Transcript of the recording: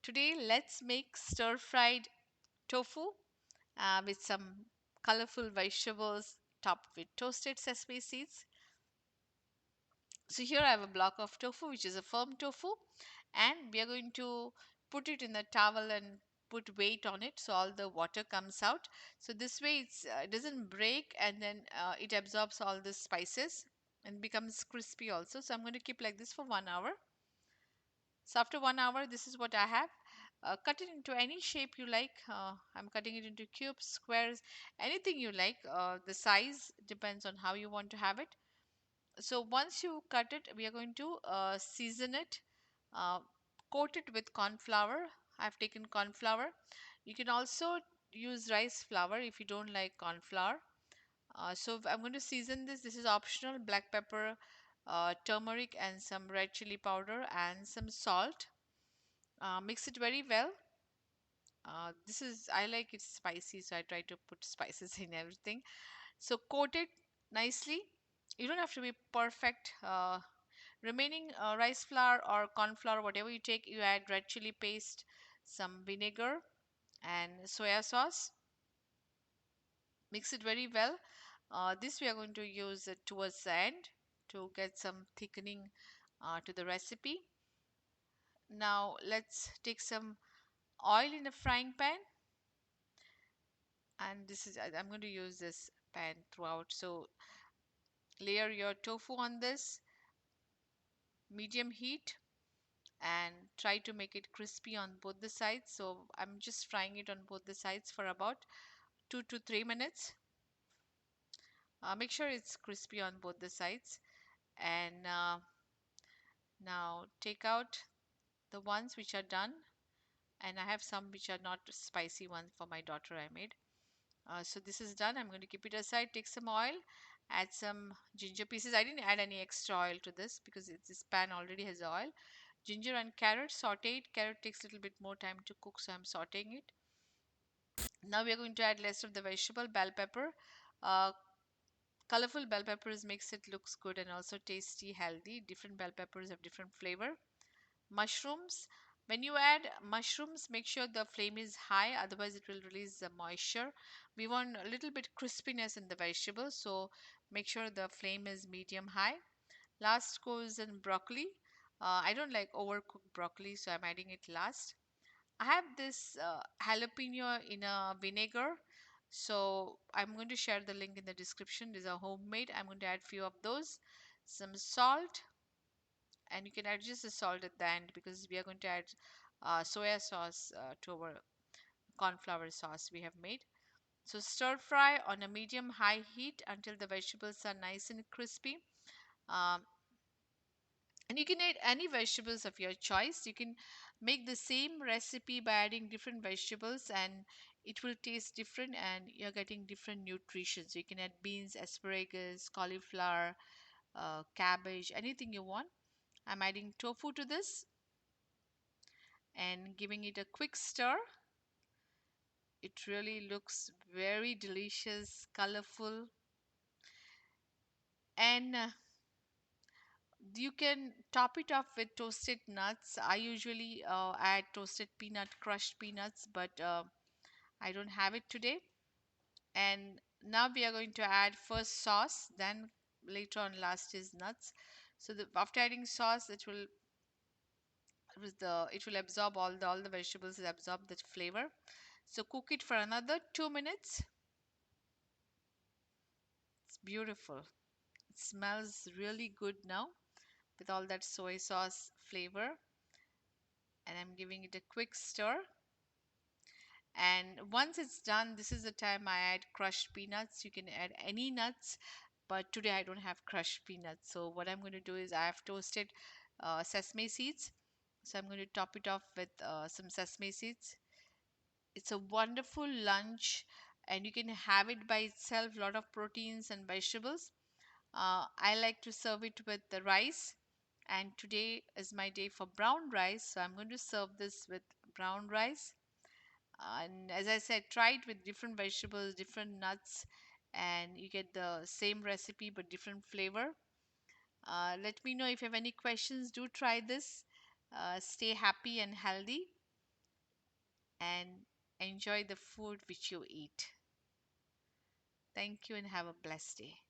Today, let's make stir-fried tofu with some colorful vegetables topped with toasted sesame seeds. So here I have a block of tofu, which is a firm tofu, and we are going to put it in the towel and put weight on it so all the water comes out. So this way it doesn't break, and then it absorbs all the spices and becomes crispy also. So I'm going to keep like this for 1 hour. So after 1 hour, this is what I have. Cut it into any shape you like. I'm cutting it into cubes, squares, anything you like. The size depends on how you want to have it. So once you cut it, we are going to season it, uh, coat it with corn flour. I've taken corn flour. You can also use rice flour if you don't like corn flour. So I'm going to season this. This is optional. Black pepper, turmeric, and some red chili powder, and some salt. Mix it very well. This is, I like it spicy, so I try to put spices in everything. So coat it nicely. You don't have to be perfect. Remaining rice flour or corn flour, whatever you take, you add red chili paste, some vinegar, and soya sauce. Mix it very well. This we are going to use it towards the end to get some thickening to the recipe. Now let's take some oil in a frying pan, and this is I'm going to use this pan throughout. So layer your tofu on this, medium heat, and try to make it crispy on both the sides. So I'm just frying it on both the sides for about 2 to 3 minutes. Make sure it's crispy on both the sides, and now take out the ones which are done, and I have some which are not spicy ones for my daughter I made. So this is done. I'm going to keep it aside. Take some oil, add some ginger pieces. I didn't add any extra oil to this because this pan already has oil. Ginger and carrot, saute it. Carrot takes a little bit more time to cook, so I'm sauteing it. Now we are going to add less of the vegetable, bell pepper. Uh, Colorful bell peppers makes it looks good and also tasty, healthy. Different bell peppers have different flavor. Mushrooms. When you add mushrooms, make sure the flame is high, otherwise it will release the moisture. We want a little bit crispiness in the vegetable, so make sure the flame is medium high. Last goes in broccoli. I don't like overcooked broccoli, so I'm adding it last. I have this jalapeno in a vinegar, so I'm going to share the link in the description. These are homemade. I'm going to add few of those. Some salt, and you can adjust the salt at the end because we are going to add soya sauce to our corn flour sauce we have made. So stir fry on a medium high heat until the vegetables are nice and crispy. Um, and you can add any vegetables of your choice. You can make the same recipe by adding different vegetables, and it will taste different, and you're getting different nutrition. So you can add beans, asparagus, cauliflower, cabbage, anything you want. I'm adding tofu to this and giving it a quick stir. It really looks very delicious, colorful, and you can top it off with toasted nuts. I usually add toasted peanut, crushed peanuts, but I don't have it today. And now we are going to add first sauce, then later on last is nuts. So after adding sauce, it will absorb all the vegetables, absorb the flavor. So cook it for another 2 minutes. It's beautiful. It smells really good now with all that soy sauce flavor. And I'm giving it a quick stir. And once it's done, this is the time I add crushed peanuts. You can add any nuts, but today I don't have crushed peanuts. So what I'm going to do is I have toasted sesame seeds. So I'm going to top it off with some sesame seeds. It's a wonderful lunch, and you can have it by itself, a lot of proteins and vegetables. I like to serve it with the rice, and today is my day for brown rice, so I'm going to serve this with brown rice. And as I said, try it with different vegetables, different nuts, and you get the same recipe but different flavor. Let me know if you have any questions. Do try this. Stay happy and healthy. and enjoy the food which you eat. Thank you and have a blessed day.